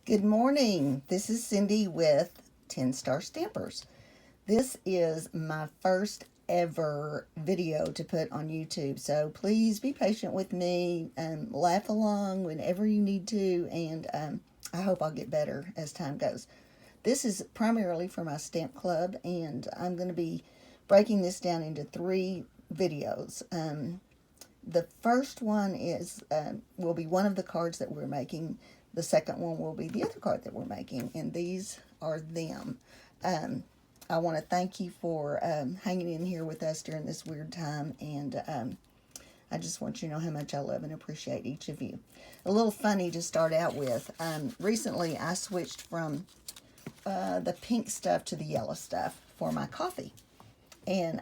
Good morning. This is Cindy with 10 Star Stampers. This is my first ever video to put on YouTube, so please be patient with me and laugh along whenever you need to, and I hope I'll get better as time goes. This is primarily for my stamp club, and I'm going to be breaking this down into three videos. The first one is will be one of the cards that we're making. The second one will be the other card that we're making, and these are them. I want to thank you for hanging in here with us during this weird time, and I just want you to know how much I love and appreciate each of you. A little funny to start out with. Recently, I switched from the pink stuff to the yellow stuff for my coffee, and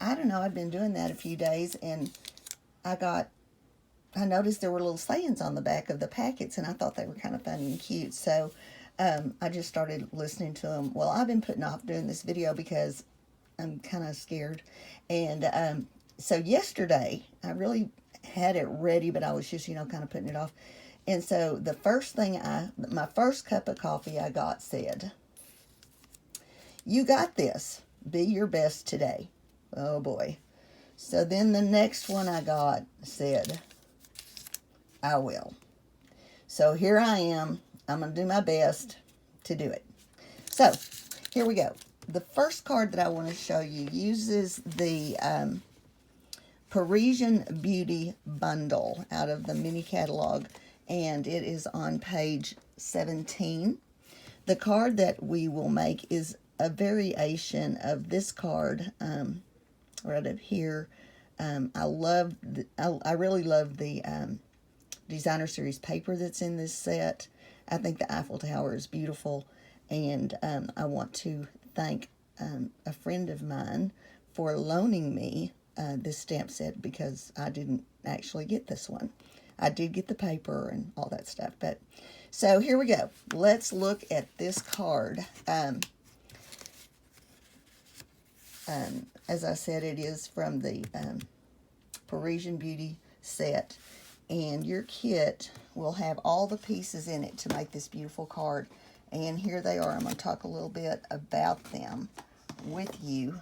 I don't know, I've been doing that a few days, and I noticed there were little sayings on the back of the packets, and I thought they were kind of funny and cute. So I just started listening to them. Well, I've been putting off doing this video because I'm kind of scared. And so yesterday, I really had it ready, but I was just, kind of putting it off. And so the first thing my first cup of coffee I got said, "You got this. Be your best today." Oh boy. So then the next one I got said, "I will." So here I am. I'm going to do my best to do it. So here we go. The first card that I want to show you uses the Parisian Beauty Bundle out of the mini catalog, and it is on page 17. The card that we will make is a variation of this card right up here. I really love the designer series paper that's in this set. I think the Eiffel Tower is beautiful, and I want to thank a friend of mine for loaning me this stamp set because I didn't actually get this one. I did get the paper and all that stuff, but so here we go. Let's look at this card. As I said, it is from the Parisian Beauty set, and your kit will have all the pieces in it to make this beautiful card. And here they are. I'm going to talk a little bit about them with you.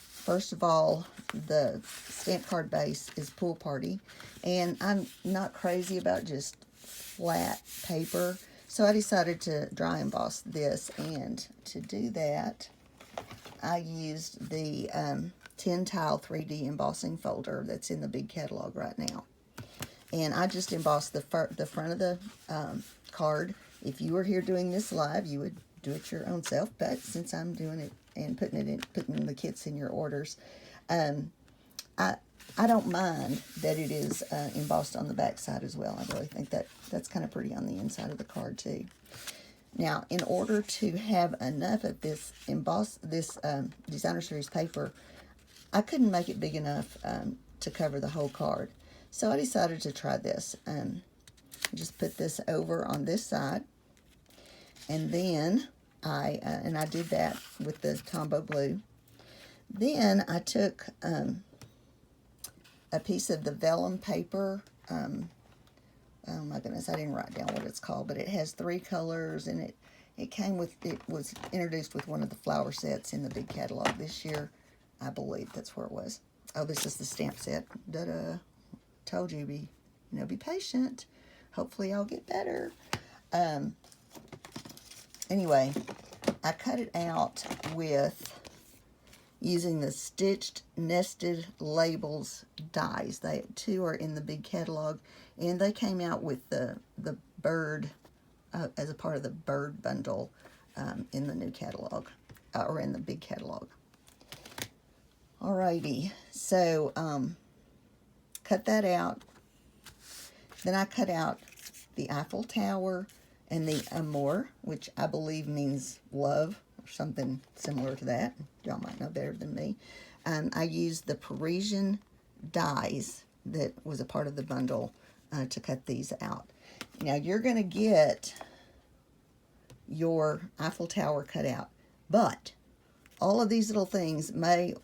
First of all, the stamp card base is Pool Party, and I'm not crazy about just flat paper, so I decided to dry emboss this, and to do that I used the 10 tile 3D embossing folder that's in the big catalog right now. And I just embossed the front of the card. If you were here doing this live, you would do it your own self, but since I'm doing it and putting the kits in your orders, I don't mind that it is embossed on the back side as well. I really think that's kind of pretty on the inside of the card too. Now, in order to have enough of this designer series paper, I couldn't make it big enough to cover the whole card. So I decided to try this. Just put this over on this side, and then I did that with the Tombow glue. Then I took a piece of the vellum paper. Oh my goodness, I didn't write down what it's called, but it has 3 colors, and it was introduced with one of the flower sets in the big catalog this year. I believe that's where it was. Oh, this is the stamp set. Da-da. Told you, be patient. Hopefully I'll get better. Anyway, I cut it out with using the Stitched Nested Labels dies. They 2 are in the big catalog, and they came out with the bird as a part of the bird bundle in the new catalog, or in the big catalog. Alrighty, so cut that out. Then I cut out the Eiffel Tower and the Amour, which I believe means love, or something similar to that. Y'all might know better than me. I used the Parisian dies that was a part of the bundle to cut these out. Now you're going to get your Eiffel Tower cut out, but all of these little things may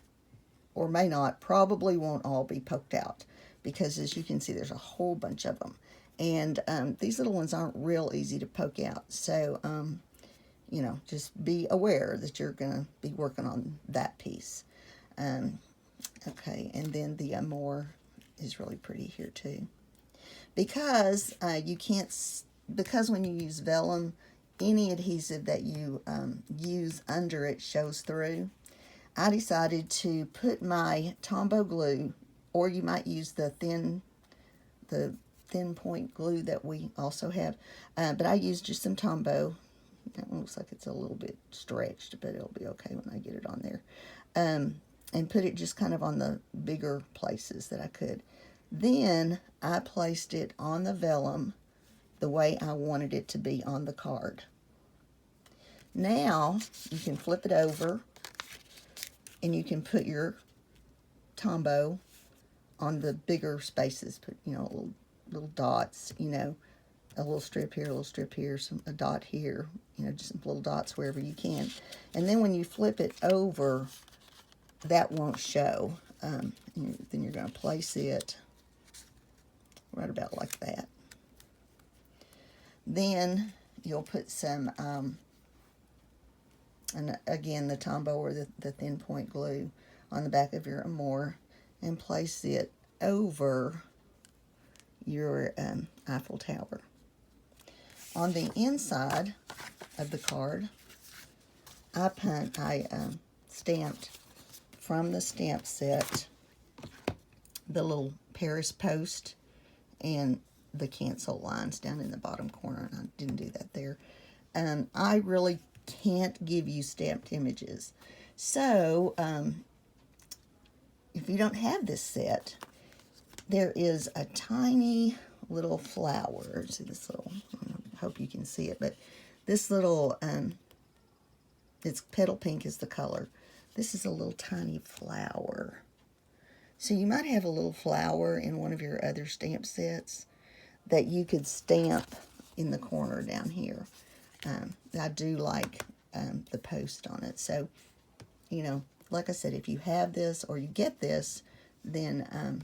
or may not, probably won't all be poked out, because as you can see, there's a whole bunch of them. And these little ones aren't real easy to poke out. So, you know, just be aware that you're going to be working on that piece. Okay, and then the more is really pretty here too. Because you can't, because when you use vellum, any adhesive that you use under it shows through. I decided to put my Tombow glue, or you might use the thin point glue that we also have, but I used just some Tombow. That one looks like it's a little bit stretched, but it'll be okay when I get it on there. And put it just kind of on the bigger places that I could. Then I placed it on the vellum the way I wanted it to be on the card. Now you can flip it over and you can put your Tombow on the bigger spaces. Put, you know, little dots, you know, a little strip here, a little strip here, a dot here, you know, just some little dots wherever you can. And then when you flip it over, that won't show. Then you're going to place it right about like that. Then you'll put some, and again, the Tombow or the thin point glue on the back of your Amore, and place it over your Eiffel Tower. On the inside of the card, I stamped from the stamp set the little Paris post and the cancel lines down in the bottom corner. And I didn't do that there. I really can't give you stamped images. So, if you don't have this set, there is a tiny little flower. See this little, I hope you can see it, but this little, it's petal pink is the color. This is a little tiny flower. So you might have a little flower in one of your other stamp sets that you could stamp in the corner down here. I do like the post on it. So, you know, like I said, if you have this or you get this, then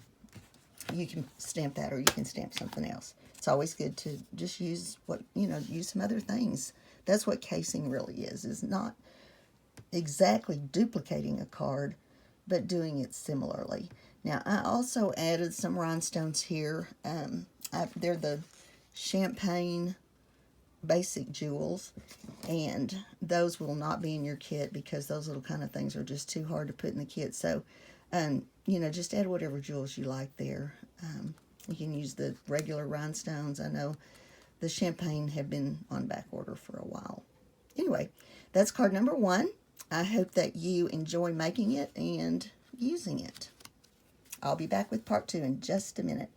you can stamp that, or you can stamp something else. It's always good to just use what, you know, use some other things. That's what casing really is not exactly duplicating a card, but doing it similarly. Now, I also added some rhinestones here. They're the Champagne Basic Jewels, and those will not be in your kit because those little kind of things are just too hard to put in the kit. So, you know, just add whatever jewels you like there. You can use the regular rhinestones. I know the Champagne have been on back order for a while. Anyway, that's card number 1. I hope that you enjoy making it and using it. I'll be back with part 2 in just a minute.